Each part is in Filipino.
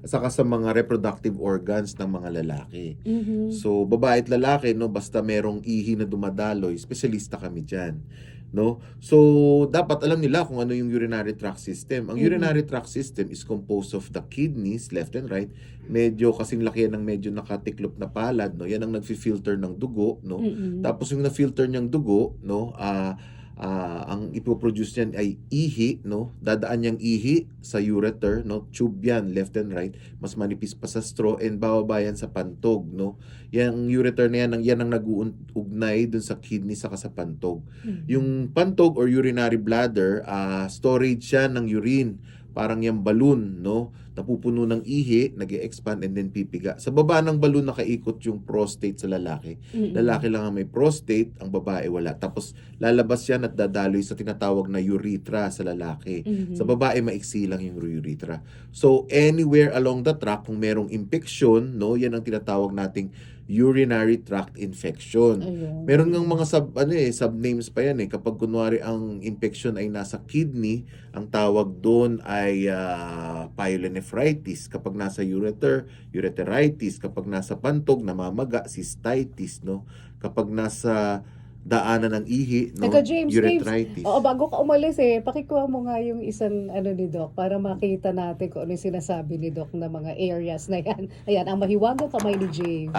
saka sa mga reproductive organs ng mga lalaki. Mhm. So, babae at lalaki, no, basta merong ihi na dumadaloy, espesyalista kami dyan. No? So, dapat alam nila kung ano yung urinary tract system. Ang urinary tract system is composed of the kidneys, left and right. Medyo kasing laki yan ng medyo nakatiklop na palad, no? Yan ang nagfi-filter ng dugo, no? Tapos yung na-filter niyang dugo, no, ang ipoproduce niyan ay ihi, no? Dadaan niyang ihi sa ureter, no? Tube yan, left and right. Mas manipis pa sa straw and bababa yan sa pantog, no? Yang ureter na yan ang nag-uugnay dun sa kidney saka sa pantog. Yung pantog or urinary bladder, storage siya ng urine. Parang yung balloon, no? Napupuno ng ihi, nag-expand and then pipiga. Sa baba ng balloon nakaikot yung prostate sa lalaki. Lalaki lang ang may prostate, ang babae wala. Tapos lalabas yan at dadaloy sa tinatawag na urethra sa lalaki. Sa babae maiksi lang yung urethra. So anywhere along the tract kung merong infection, no, yan ang tinatawag nating urinary tract infection. Ayun. Meron ngang mga subnames pa yan eh. Kapag kunwari ang infection ay nasa kidney, ang tawag doon ay pyelonephritis. Kapag nasa ureter, ureteritis. Kapag nasa pantog, namamaga, cystitis, no? Kapag nasa daanan ng ihi, no? Teka, James, Urethritis. oo, bago ka umalis pakikuha mo nga yung isang ni Doc para makita natin kung ano yung sinasabi ni Doc na mga areas na yan. Ayan, ang mahiwagang kamay ni James.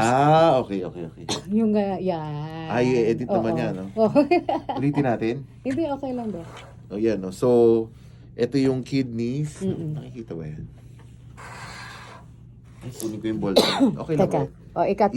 Okay. Yung, yan. Ay, edit naman Oo. yan, no? Oo. Ulitin natin. Hindi, okay lang, Doc. O yan, no? So, ito yung kidneys. Nakikita ba yan? Ay, kunin ko yung ball. Okay lang ba? Teka, ikat